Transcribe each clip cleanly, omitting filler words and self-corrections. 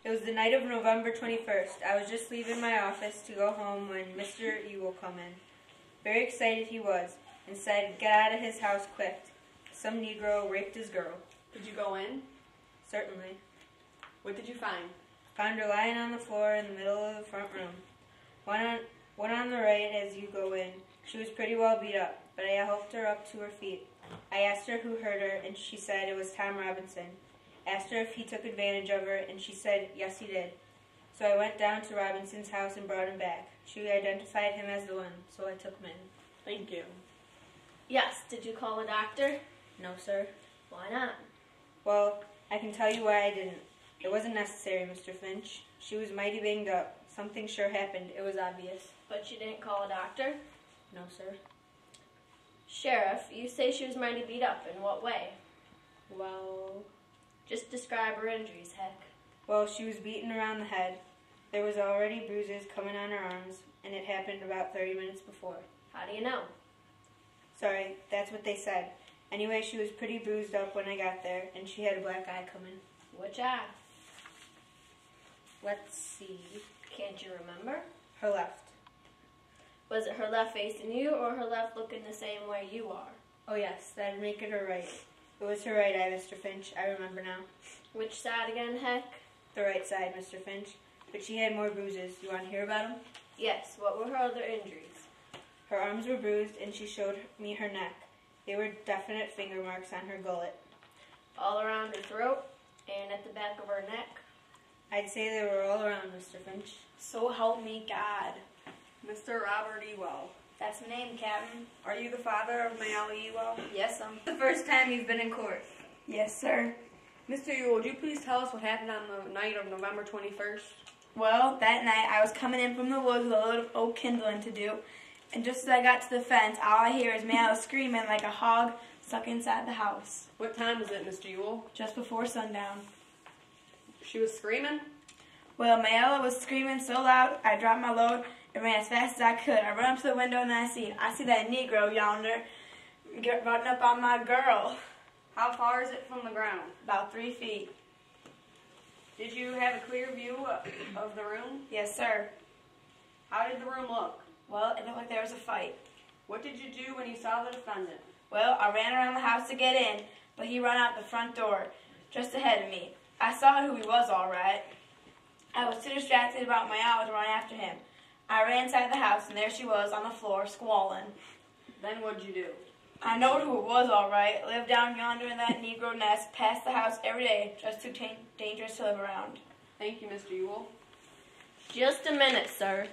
It was the night of November 21st. I was just leaving my office to go home when Mr. Ewell come in. Very excited he was, and said, "Get out of his house quick. Some Negro raped his girl." Did you go in? Certainly. What did you find? Found her lying on the floor in the middle of the front room. One on the right as you go in. She was pretty well beat up, but I helped her up to her feet. I asked her who hurt her, and she said it was Tom Robinson. Asked her if he took advantage of her, and she said yes, he did. So I went down to Robinson's house and brought him back. She identified him as the one, so I took him in. Thank you. Yes, did you call a doctor? No, sir. Why not? Well, I can tell you why I didn't. It wasn't necessary, Mr. Finch. She was mighty banged up. Something sure happened. It was obvious. But you didn't call a doctor? No, sir. Sheriff, you say she was mighty beat up. In what way? Well, just describe her injuries, heck. Well, she was beaten around the head. There was already bruises coming on her arms, and it happened about 30 minutes before. How do you know? Sorry, that's what they said. Anyway, she was pretty bruised up when I got there, and she had a black eye coming. Which eye? Let's see. Can't you remember? Her left. Was it her left facing you, or her left looking the same way you are? Oh yes, that'd make it her right. It was her right eye, Mr. Finch. I remember now. Which side again, heck? The right side, Mr. Finch. But she had more bruises. You want to hear about them? Yes. What were her other injuries? Her arms were bruised, and she showed me her neck. They were definite finger marks on her gullet. All around her throat and at the back of her neck? I'd say they were all around, Mr. Finch. So help me God. Mr. Robert Ewell. That's the name, Captain. Are you the father of Mayella Ewell? Yes, The first time you've been in court. Yes, sir. Mr. Ewell, would you please tell us what happened on the night of November 21st? Well, that night I was coming in from the woods with a load of oak kindling to do, and just as I got to the fence, all I hear is Mayella screaming like a hog stuck inside the house. What time was it, Mr. Ewell? Just before sundown. She was screaming? Well, Mayella was screaming so loud, I dropped my load and ran as fast as I could. I run up to the window and I see that Negro yonder running up on my girl. How far is it from the ground? About 3 feet. Did you have a clear view of the room? Yes, sir. How did the room look? Well, it looked like there was a fight. What did you do when you saw the defendant? Well, I ran around the house to get in, but he ran out the front door, just ahead of me. I saw who he was all right. I was too distracted about my hour to run after him. I ran inside the house, and there she was on the floor, squalling. Then what'd you do? I knowed who it was all right. Lived down yonder in that Negro nest, past the house every day, just too dangerous to live around. Thank you, Mr. Ewell. Just a minute, sir.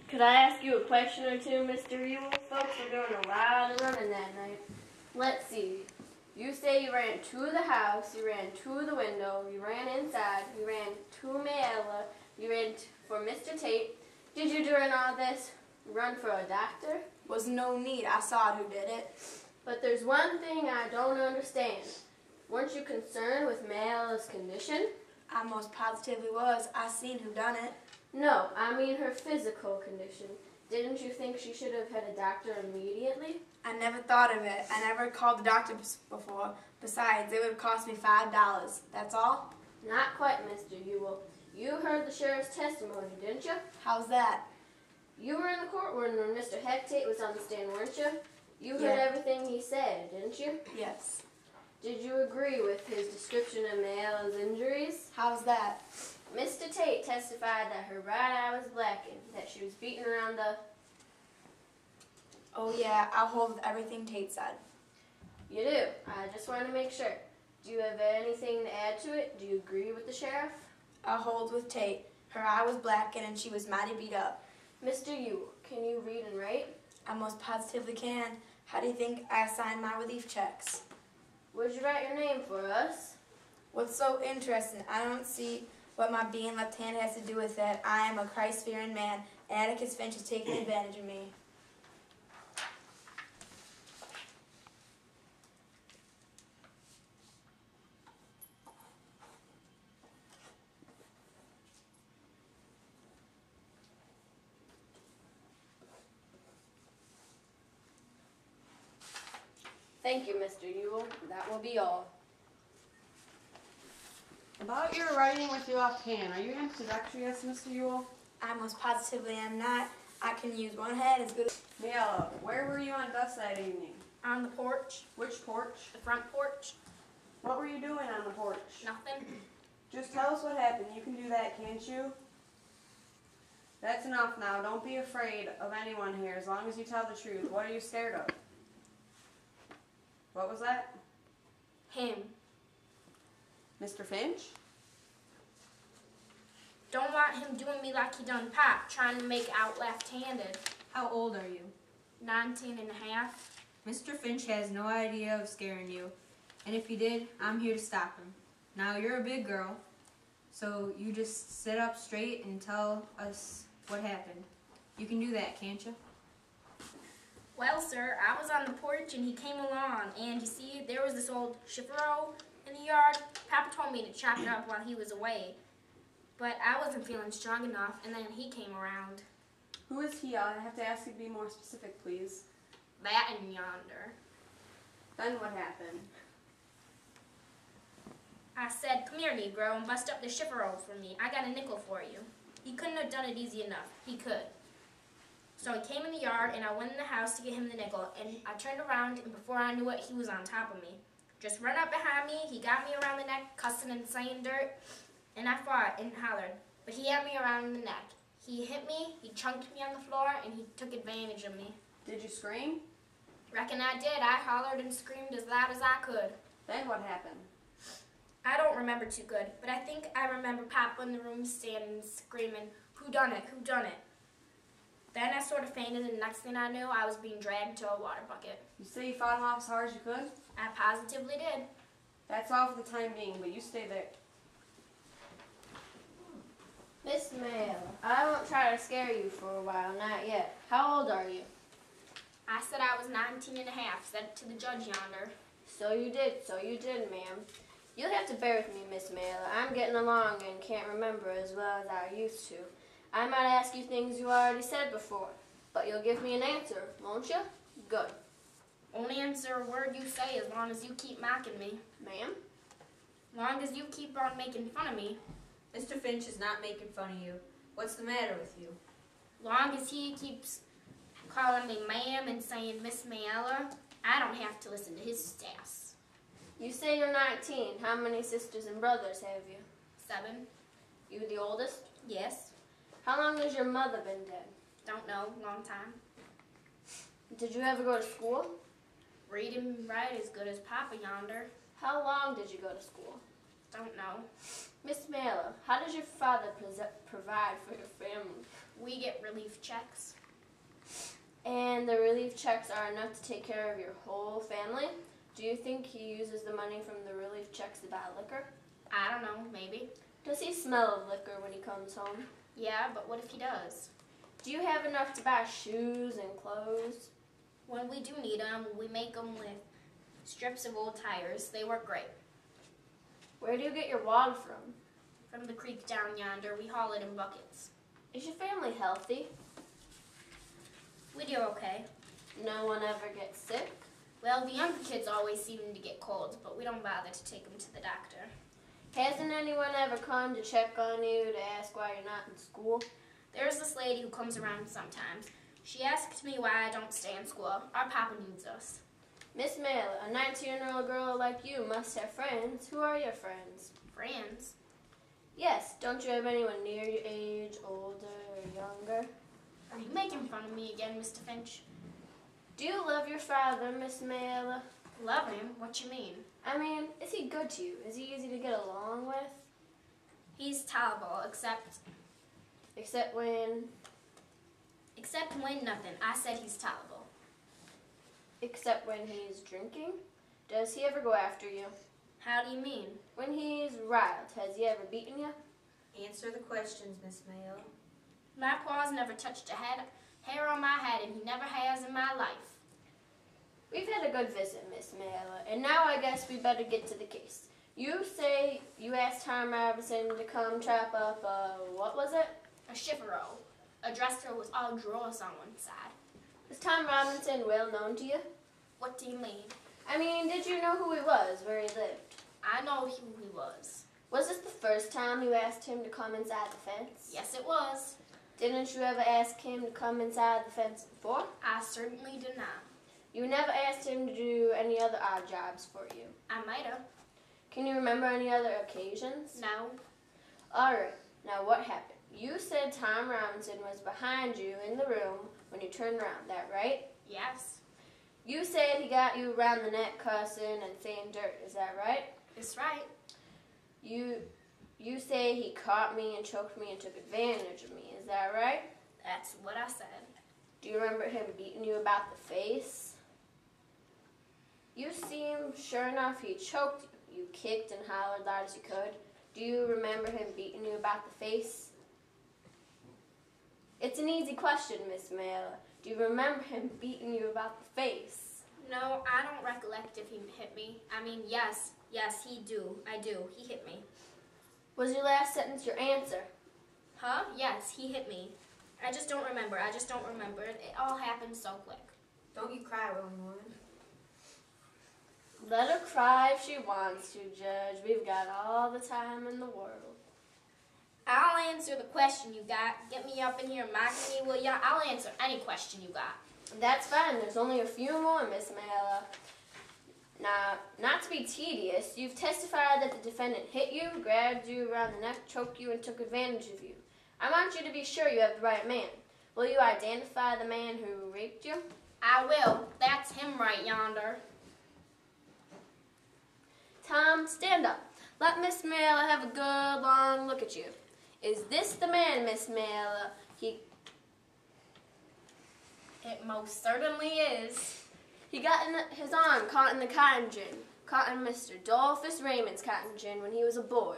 Could I ask you a question or two, Mr. Ewell? Folks were doing a lot of running that night. Let's see. You say you ran to the house, you ran to the window, you ran inside, you ran to Mayella, you ran for Mr. Tate. Did you, during all this, run for a doctor? Was no need. I saw who did it. But there's one thing I don't understand. Weren't you concerned with Mayella's condition? I most positively was. I seen who done it. No, I mean her physical condition. Didn't you think she should have had a doctor immediately? I never thought of it. I never called the doctor before. Besides, it would have cost me $5. That's all? Not quite, Mr. Ewell. You heard the sheriff's testimony, didn't you? How's that? You were in the courtroom when Mr. Hectate was on the stand, weren't you? You heard Yeah. everything he said, didn't you? Yes. Did you agree with his description of Mayella's injuries? How's that? Mr. Tate testified that her right eye was blackened, that she was beaten around the... Oh yeah, I'll hold with everything Tate said. You do? I just want to make sure. Do you have anything to add to it? Do you agree with the sheriff? I'll hold with Tate. Her eye was blackened and she was mighty beat up. Mr. Ewell, can you read and write? I most positively can. How do you think I assigned my relief checks? Would you write your name for us? What's so interesting, I don't see what my being left-handed has to do with it. I am a Christ-fearing man, and Atticus Finch is taking advantage of me. Thank you, Mr. Ewell. That will be all. About your writing with your left hand, are you ambidextrous, Mr. Ewell? I most positively am not. I can use one hand as good as Miela, where were you on bus that evening? on the porch, Which porch? the front porch. What were you doing on the porch? Nothing. Just tell us what happened. You can do that, can't you? That's enough now. Don't be afraid of anyone here as long as you tell the truth. What are you scared of? What was that? Him. Mr. Finch? Don't want him doing me like he done Pop, trying to make out left-handed. How old are you? 19 and a half. Mr. Finch has no idea of scaring you, and if he did, I'm here to stop him. Now, you're a big girl, so you just sit up straight and tell us what happened. You can do that, can't you? Well, sir, I was on the porch and he came along, and you see, there was this old chiffero in the yard. Papa told me to chop it up while he was away, but I wasn't feeling strong enough, and then he came around. Who is he? I have to ask you to be more specific, please. That and yonder. Then what happened? I said, come here, Negro, and bust up the chiffero for me. I got a nickel for you. He couldn't have done it easy enough. He could. So he came in the yard, and I went in the house to get him the nickel, and I turned around, and before I knew it, he was on top of me. Just run up behind me, he got me around the neck, cussing and saying dirt, and I fought and hollered, but he had me around the neck. He hit me, he chunked me on the floor, and he took advantage of me. Did you scream? Reckon I did. I hollered and screamed as loud as I could. Then what happened? I don't remember too good, but I think I remember Papa in the room standing screaming, who done it, who done it? Then I sort of fainted, and the next thing I knew, I was being dragged to a water bucket. You say you fought him off as hard as you could? I positively did. That's all for the time being, but you stay there. Miss Mail, I won't try to scare you for a while, not yet. How old are you? I said I was 19 and a half, said it to the judge yonder. So you did, ma'am. You'll have to bear with me, Miss Mail. I'm getting along and can't remember as well as I used to. I might ask you things you already said before, but you'll give me an answer, won't you? Good. Only answer a word you say as long as you keep mocking me. Ma'am? Long as you keep on making fun of me. Mr. Finch is not making fun of you. What's the matter with you? Long as he keeps calling me ma'am and saying Miss Mayella, I don't have to listen to his sass. You say you're 19. How many sisters and brothers have you? 7. You the oldest? Yes. How long has your mother been dead? Don't know. Long time. Did you ever go to school? Read and write as good as Papa yonder. How long did you go to school? Don't know. Miss Mailer, how does your father provide for your family? We get relief checks. And the relief checks are enough to take care of your whole family? Do you think he uses the money from the relief checks to buy liquor? I don't know. Maybe. Does he smell of liquor when he comes home? Yeah, but what if he does? Do you have enough to buy shoes and clothes? When we do need them, we make them with strips of old tires. They work great. Where do you get your water from? From the creek down yonder, we haul it in buckets. Is your family healthy? We do okay. No one ever gets sick? Well, the younger kids always seem to get colds, but we don't bother to take them to the doctor. Hasn't anyone ever come to check on you to ask why you're not in school? There's this lady who comes around sometimes. She asks me why I don't stay in school. Our papa needs us. Miss Mailer, a 19-year-old girl like you must have friends. Who are your friends? Friends? Yes, don't you have anyone near your age, older or younger? Are you making fun of me again, Mr. Finch? Do you love your father, Miss Mailer? Love him? What you mean? I mean, is he good to you? Is he easy to get along with? He's tolerable, except when nothing. I said he's tolerable. Except when he's drinking? Does he ever go after you? How do you mean? When he's riled, has he ever beaten you? Answer the questions, Miss Mayo. My paws never touched a hair on my head, and he never has in my life. We've had a good visit, Miss Mailer, and now I guess we better get to the case. You say you asked Tom Robinson to come chop up, what was it? A chiffero. A dresser with all drawers on one side. Is Tom Robinson well known to you? What do you mean? I mean, did you know who he was, where he lived? I know who he was. Was this the first time you asked him to come inside the fence? Yes, it was. Didn't you ever ask him to come inside the fence before? I certainly did not. You never asked him to do any other odd jobs for you? I might have. Can you remember any other occasions? No. All right. Now what happened? You said Tom Robinson was behind you in the room when you turned around. That right? Yes. You said he got you around the neck cussing and saying dirt. Is that right? It's right. You say he caught me and choked me and took advantage of me. Is that right? That's what I said. Do you remember him beating you about the face? You seem sure enough he choked you. You kicked and hollered loud as you could. Do you remember him beating you about the face? It's an easy question, Miss Mela. Do you remember him beating you about the face? No, I don't recollect if he hit me. I mean, yes, he do. I do. He hit me. Was your last sentence your answer? Huh? Yes, he hit me. I just don't remember. It all happened so quick. Don't you cry, willing woman. Let her cry if she wants to, Judge. We've got all the time in the world. I'll answer the question you got. Get me up in here mocking me, will ya? I'll answer any question you got. That's fine. There's only a few more, Miss Mela. Now, not to be tedious, you've testified that the defendant hit you, grabbed you around the neck, choked you, and took advantage of you. I want you to be sure you have the right man. Will you identify the man who raped you? I will. That's him right yonder. Tom, stand up. Let Miss Mela have a good long look at you. Is this the man, Miss Mela? It most certainly is. He got his arm caught in the cotton gin, caught in Mr. Dolphus Raymond's cotton gin when he was a boy.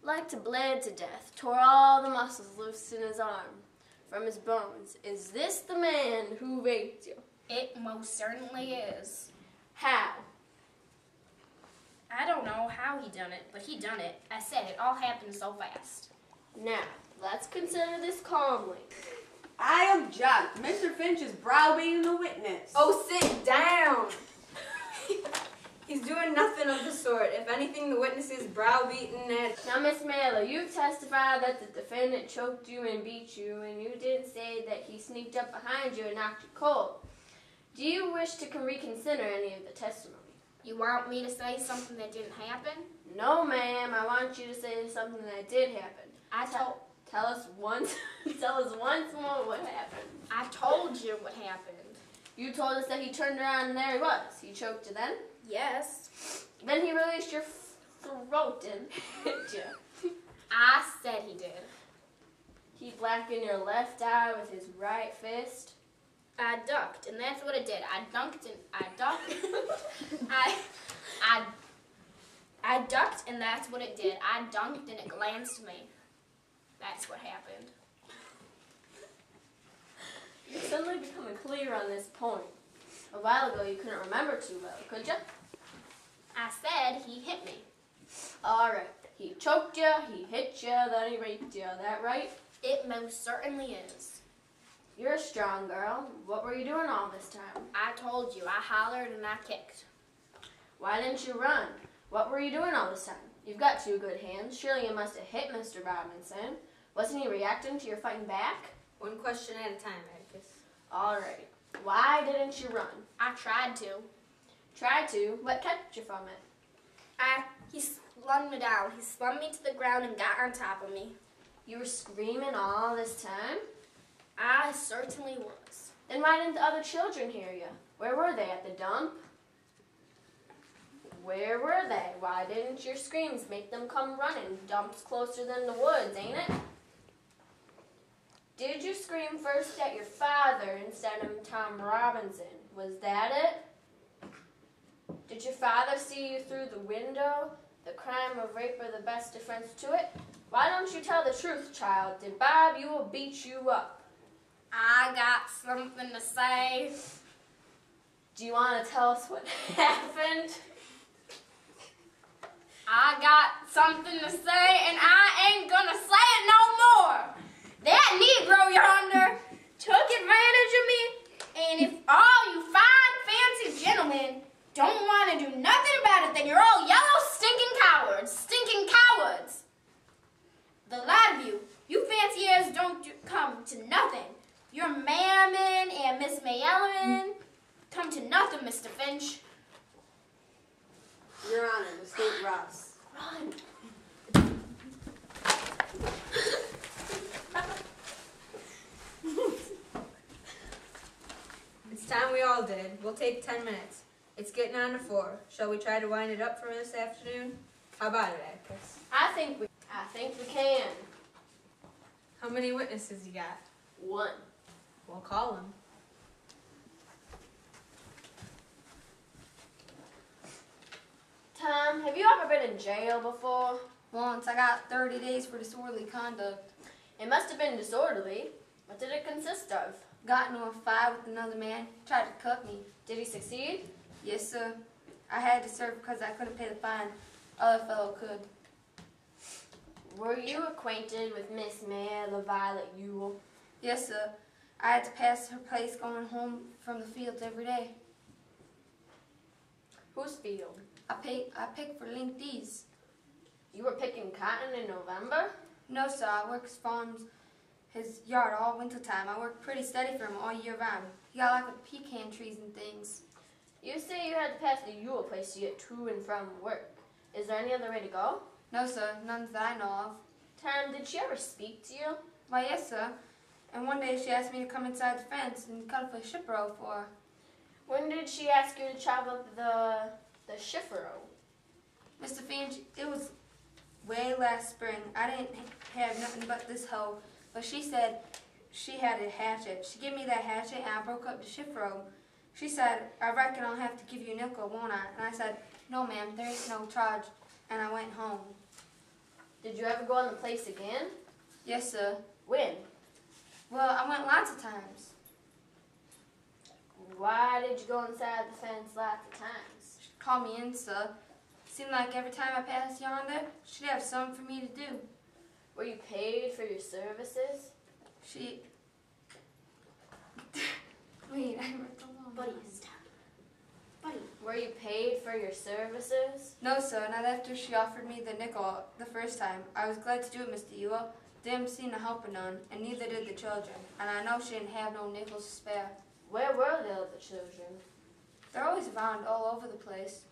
Like to bled to death, tore all the muscles loose in his arm from his bones. Is this the man who raped you? It most certainly is. How? I don't know how he done it, but he done it. I said it all happened so fast. Now, let's consider this calmly. I object. Mr. Finch is browbeating the witness. Oh, sit down! He's doing nothing of the sort. If anything, the witness is browbeaten at... Now, Miss Mela, you've testified that the defendant choked you and beat you, and you did say that he sneaked up behind you and knocked you cold. Do you wish to reconsider any of the testimony? You want me to say something that didn't happen? No, ma'am. I want you to say something that did happen. Tell us once more what happened. I told you what happened. You told us that he turned around and there he was. He choked you then? Yes. Then he released your throat and hit you. I said he did. He blackened your left eye with his right fist. I ducked, and that's what it did. I ducked, I ducked, and that's what it did. I dunked, and it glanced me. That's what happened. You're suddenly becoming clear on this point. A while ago, you couldn't remember too well, could you? I said he hit me. All right. He choked you, he hit you, then he raped you. That right? It most certainly is. You're a strong girl. What were you doing all this time? I told you. I hollered and I kicked. Why didn't you run? What were you doing all this time? You've got two good hands. Surely you must have hit Mr. Robinson. Wasn't he reacting to your fighting back? One question at a time, Atticus. All right. Why didn't you run? I tried to. Tried to? What kept you from it? He slung me down. He slung me to the ground and got on top of me. You were screaming all this time? I certainly was. Then why didn't the other children hear you? Where were they? At the dump? Where were they? Why didn't your screams make them come running? Dump's closer than the woods, ain't it? Did you scream first at your father instead of Tom Robinson? Was that it? Did your father see you through the window? The crime of rape or the best defense to it? Why don't you tell the truth, child? Did Bob Ewell beat you up? I got something to say. Do you want to tell us what happened? I got something to say, and I ain't gonna say it no more. That Negro yonder took advantage of me, and if all you fine, fancy gentlemen don't want to do nothing about it, then you're all yellow, stinking cowards. to nothing. Your Mammon and Miss Mayelman come to nothing, Mr. Finch. Your Honor, the state Ross. Run. It's time we all did. We'll take 10 minutes. It's getting on to 4. Shall we try to wind it up for this afternoon? How about it, Atticus? I think we can. How many witnesses you got? 1. We'll call them. Tom, have you ever been in jail before? Once I got 30 days for disorderly conduct. It must have been disorderly. What did it consist of? Got into a fight with another man. Tried to cut me. Did he succeed? Yes, sir. I had to serve because I couldn't pay the fine. Other fellow could. Were you acquainted with Miss Mary Violet Ewell? Yes, sir. I had to pass her place going home from the fields every day. Whose field? I picked for Linkdees. You were picking cotton in November? No, sir. I works farms his yard all winter time. I work pretty steady for him all year round. He got like a pecan trees and things. You say you had to pass the Ewell place to get to and from work. Is there any other way to go? No, sir. None that I know of. Tom, did she ever speak to you? Why, yes, sir. And one day she asked me to come inside the fence and cut up a ship row for her. When did she ask you to chop up the shifero? Mr. Finch, it was way last spring. I didn't have nothing but this hoe, but she said she had a hatchet. She gave me that hatchet and I broke up the shift row. She said, I reckon I'll have to give you a nickel, won't I? And I said, no ma'am, there ain't no charge. And I went home. Did you ever go on the place again? Yes, sir. When? Well, I went lots of times. Why did you go inside the fence lots of times? She'd call me in, sir. Seemed like every time I passed yonder, she'd have something for me to do. Were you paid for your services? She... Wait, I read the law. Buddy, stop. Buddy, were you paid for your services? No, sir, not after she offered me the nickel the first time. I was glad to do it, Mr. Ewell. Didn't seem to help her none, and neither did the children. And I know she didn't have no nickels to spare. Where were the other children? They're always around all over the place.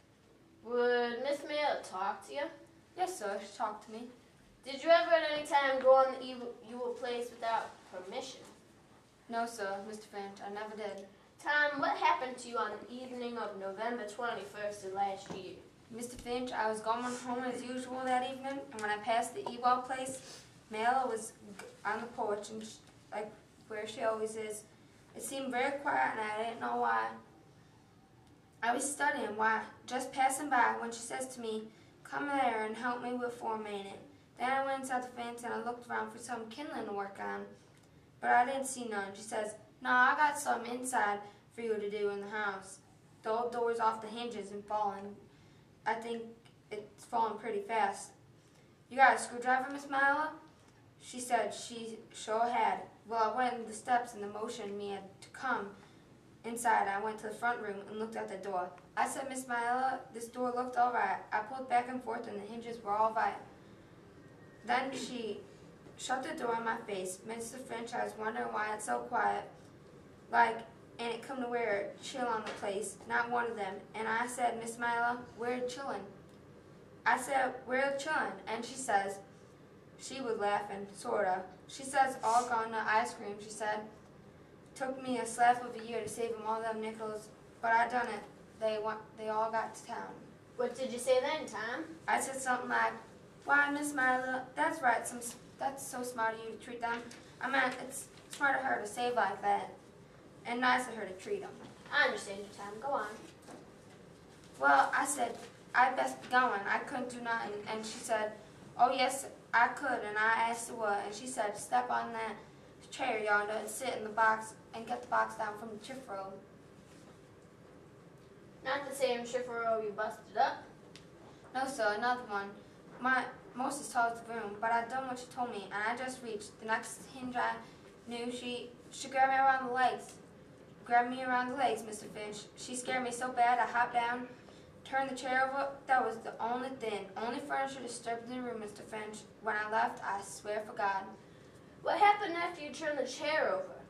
Would Miss Mail talk to you? Yes, sir, she talked to me. Did you ever at any time go on the Ewell place without permission? No, sir, Mr. Finch, I never did. Tom, what happened to you on the evening of November 21st of last year? Mr. Finch, I was going home as usual that evening, and when I passed the Ewell place, Mayla was on the porch, and like where she always is. It seemed very quiet, and I didn't know why. I was studying why, just passing by, when she says to me, come there and help me with forming it. Then I went inside the fence and I looked around for some kindling to work on, but I didn't see none. She says, no, I got some inside for you to do in the house. The old door's off the hinges and falling. I think it's falling pretty fast. You got a screwdriver, Miss Myla? She said she sure had. Well, I went in the steps and the motion me had to come inside. I went to the front room and looked at the door. I said, Miss Myla, this door looked all right. I pulled back and forth and the hinges were all right. Then she shut the door in my face. Mr. Finch, I was wondering why it's so quiet. Like, and it come to where chill on the place, not one of them. And I said, Miss Myla, we're chillin'. I said, we're chillin'. And she says, she was laughing, sorta. She says, all gone to ice cream, she said. Took me a slap of a year to save them all them nickels, but I done it. They all got to town. What did you say then, Tom? I said something like, why, Miss Myla, that's right, that's so smart of you to treat them. I meant, it's smart of her to save like that, and nice of her to treat them. I understand you, Tom. Go on. Well, I said, I'd best be going. I couldn't do nothing. And she said, oh, yes, I could. And I asked her what. And she said, step on that chair yonder and sit in the box and get the box down from the shift row. Not the same shifero you busted up? No, sir, another one. Most as tall as the room, but I done what she told me, and I just reached. The next hinge I knew, she grabbed me around the legs. Grabbed me around the legs, Mr. Finch. She scared me so bad I hopped down, turned the chair over. That was the only furniture disturbed in the room, Mr. Finch. When I left, I swear for God. What happened after you turned the chair over?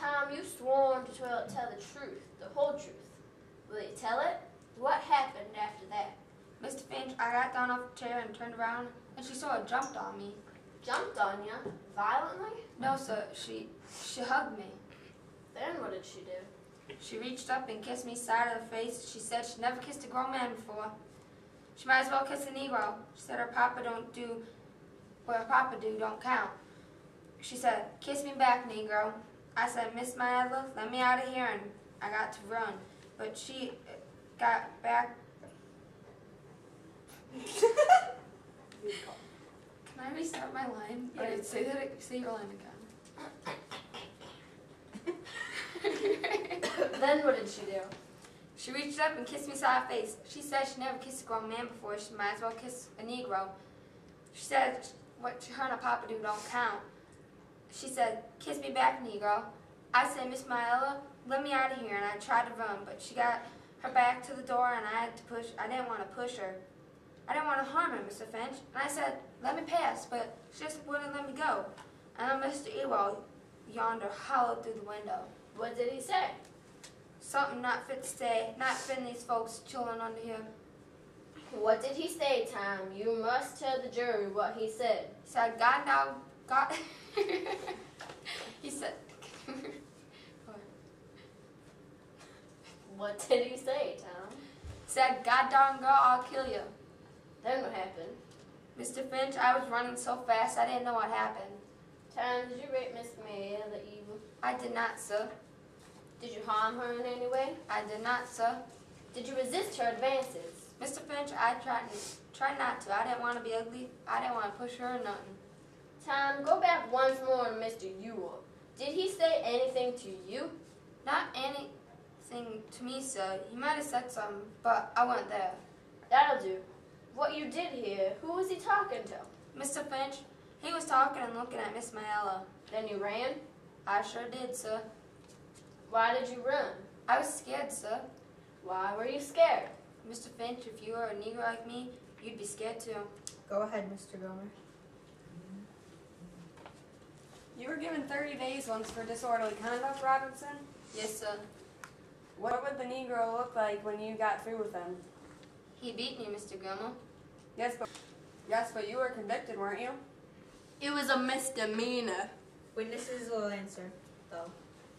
Tom, you sworn to tell the truth, the whole truth. Will you tell it? What happened after that? Mr. Finch, I got down off the chair and turned around, and she sort of jumped on me. Jumped on you? Violently? No, sir, she hugged me. Then what did she do? She reached up and kissed me side of the face. She said she'd never kissed a grown man before. She might as well kiss a Negro. She said her papa don't do what her papa do don't count. She said, kiss me back, Negro. I said, Miss Myella, let me out of here, and I got to run. But she got back. Can I restart my line? Yeah, Or say your line again. Then what did she do? She reached up and kissed me side face. She said she never kissed a grown man before. She might as well kiss a Negro. She said what her and her papa do don't count. She said, kiss me back, Negro. I said, Miss Myella, let me out of here, and I tried to run, but she got her back to the door, and I had to push. I didn't want to push her. I didn't want to harm her, Mr. Finch. And I said, let me pass, but she just wouldn't let me go. And then Mr. Ewell yonder hollowed through the window. What did he say? Something not fit to stay, not fitting these folks chilling under here. What did he say, Tom? You must tell the jury what he said. He said, God now, God. He said, What did he say, Tom? said, God darn girl, I'll kill you. Then what happened? Mr. Finch, I was running so fast I didn't know what happened. Tom, did you rape Miss Mayella evil? I did not, sir. Did you harm her in any way? I did not, sir. Did you resist her advances? Mr. Finch, I tried not to. I didn't want to be ugly. I didn't want to push her or nothing. Tom, go back once more to Mr. Ewell. Did he say anything to you? Not anything to me, sir. He might have said something, but I wasn't there. That'll do. What you did here, who was he talking to? Mr. Finch, he was talking and looking at Miss Myella. Then you ran? I sure did, sir. Why did you run? I was scared, sir. Why were you scared? Mr. Finch, if you were a Negro like me, you'd be scared too. Go ahead, Mr. Gomer. You were given 30 days once for disorderly conduct, Robinson. Yes, sir. What would the Negro look like when you got through with him? He beat me, Mr. Gilmore. Yes, but you were convicted, weren't you? It was a misdemeanor. Witnesses will answer, though.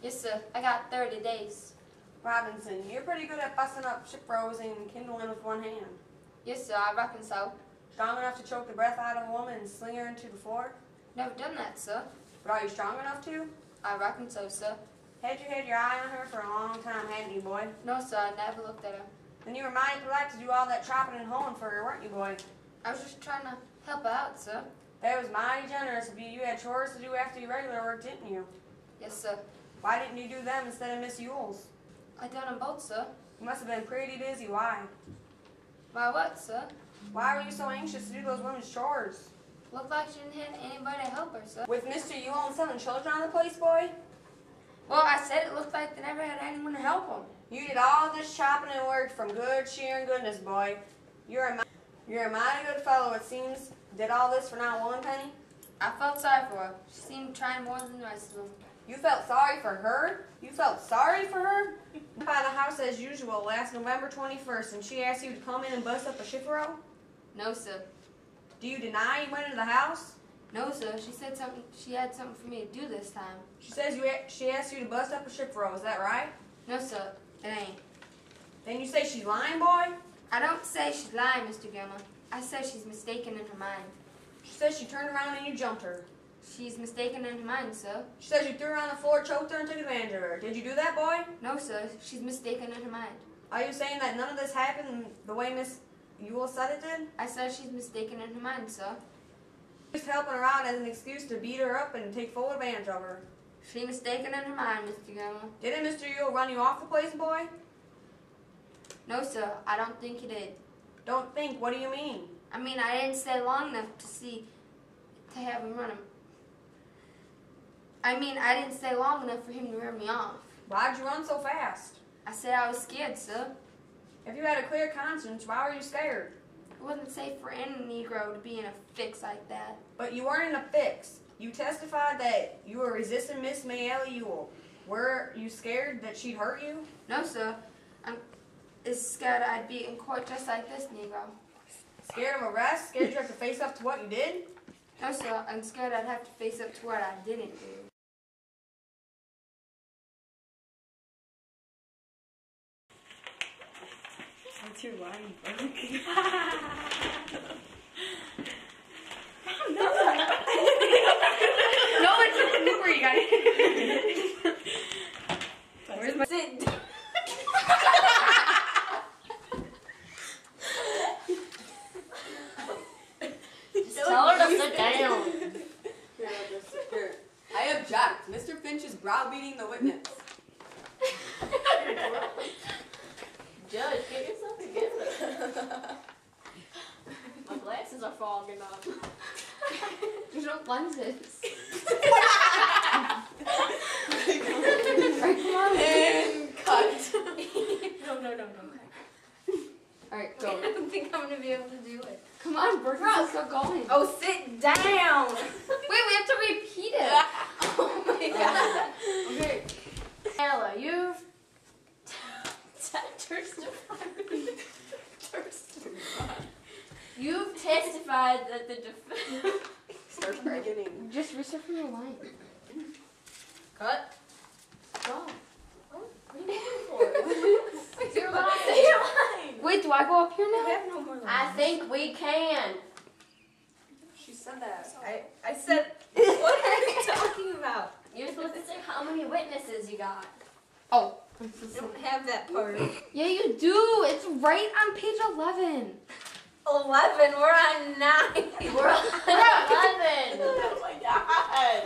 Yes, sir. I got 30 days. Robinson, you're pretty good at busting up ship rows and kindling with one hand. Yes, sir. I reckon so. Strong enough to choke the breath out of a woman and sling her into the floor? Never done that, sir. But are you strong enough to? I reckon so, sir. Had you had your eye on her for a long time, hadn't you, boy? No, sir. I never looked at her. Then you were mighty polite to do all that chopping and hoeing for her, weren't you, boy? I was just trying to help her out, sir. That was mighty generous of you. You had chores to do after your regular work, didn't you? Yes, sir. Why didn't you do them instead of Miss Ewell's? I done them both, sir. You must have been pretty busy. Why? Why what, sir? Why were you so anxious to do those women's chores? Looked like she didn't have anybody to help her, sir. With Mr. Ewell and 7 children on the place, boy? Well, I said it looked like they never had anyone to help them. You did all this chopping and work from good sheer and goodness, boy. You're a mighty good fellow, it seems. Did all this for not one penny? I felt sorry for her. She seemed trying more than the rest of them. You felt sorry for her? You felt sorry for her? By the house as usual last November 21st, and she asked you to come in and bust up a shifero? No, sir. Do you deny you went into the house? No, sir. She said something. She had something for me to do this time. She says she asked you to bust up a shifero, is that right? No, sir. It ain't. Then you say she's lying, boy? I don't say she's lying, Mr. Gilmer. I say she's mistaken in her mind. She says she turned around and you jumped her. She's mistaken in her mind, sir. She says you threw her on the floor, choked her, and took advantage of her. Did you do that, boy? No, sir. She's mistaken in her mind. Are you saying that none of this happened the way Miss Ewell said it did? I said she's mistaken in her mind, sir. Just helping her out as an excuse to beat her up and take full advantage of her. She's mistaken in her mind, Mr. Gilmer. Didn't Mr. Ewell run you off the place, boy? No, sir. I don't think he did. Don't think. What do you mean? I mean, I didn't stay long enough to have him run him. I mean, I didn't stay long enough for him to run me off. Why'd you run so fast? I said I was scared, sir. If you had a clear conscience, why were you scared? It wasn't safe for any Negro to be in a fix like that. But you weren't in a fix. You testified that you were resisting Miss Mayella Ewell. Were you scared that she'd hurt you? No, sir. I'm scared I'd be in court just like this Negro. Scared of arrest? Scared you have to face up to what you did? No, sir. I'm scared I'd have to face up to what I didn't do. What's your line, bro? No, it's where you got it. Where's my sit? Tell her to sit down. I object. Mr. Finch is browbeating the witness. Judge, get yourself together. My glasses are fogging up. There's no lenses. And cut. No. Alright, go. I don't think I'm going to be able to do it. Come on, Brooke, let's go going. Oh, sit down. Wait, we have to repeat it. Oh my god. Okay. Ella, you've You've testified that the defense. Start from the beginning. Just restart from the line. Cut. Go. What are you waiting for? Say your line. Say your line. Wait, do I go up here now? We have no more lines. I think we can. She said that. I said, what are you talking about? You're supposed to say how many witnesses you got. Oh. I don't have that part. Yeah, you do. It's right on page 11. 11. We're on 9. We're on 11. Oh my god.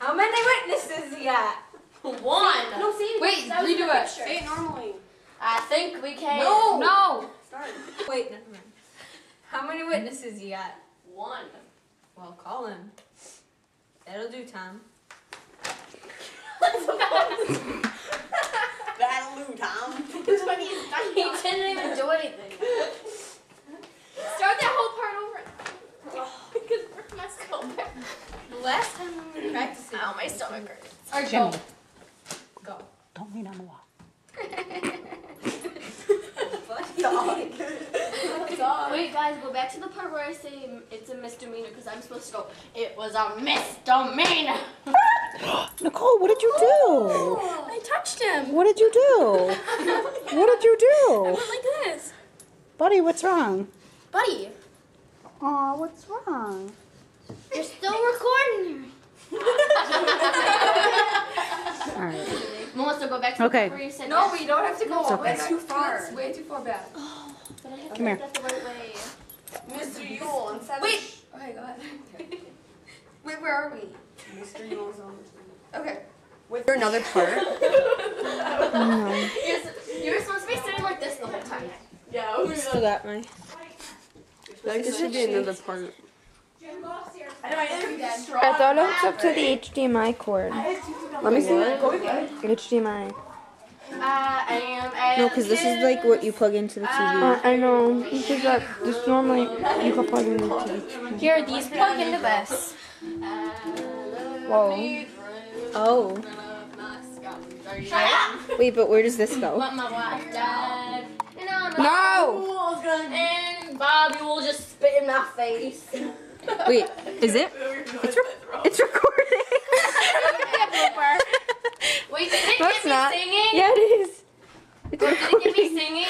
How many witnesses you got? One. No, say it. Wait, That was redo the it. picture. Say it normally. I think we can. No. Start. Wait, never mind. How many witnesses you got? One. Well, call him. That'll do, Tom. That'll do, Tom. He didn't even do anything. Start that whole part over. Because Brooke must go back. The last time we were practicing. Ow, my stomach hurts. Alright, Jimmy, Go. don't lean on the wall. Wait, guys, go back to the part where I say it's a misdemeanor because I'm supposed to go, it was a misdemeanor. Nicole, what did you do? I touched him. What did you do? What did you do? Like this. Buddy, what's wrong? Buddy. Aw, what's wrong? You're still recording. All right. Melissa, go back to Okay. the part where you said No, yes. we don't have to go. It's okay. That's too far. That's way too far back. But I have to Come here. make that the right way. Mr. Yule, instead Wait. of... Okay, go ahead. Wait, where are we? Mr. Yule's on the Okay. With another part. You were supposed to be sitting like this the whole time. Yeah, we still got my. Like this should be another part. I thought it was up to the HDMI cord. Let me see. HDMI. I am a No, because this is like what you plug into the TV. I know. Because this normally you can plug in the TV. Here, these plug into this. Whoa. Oh. Shut up! Wait, but where does this go? But my wife died. And I'm No! And Bobby will just spit in my face. Wait, is it? It's recording. Wait, did it No, get it's me not. singing? Yeah, it is. It's Or did it get me recording. singing?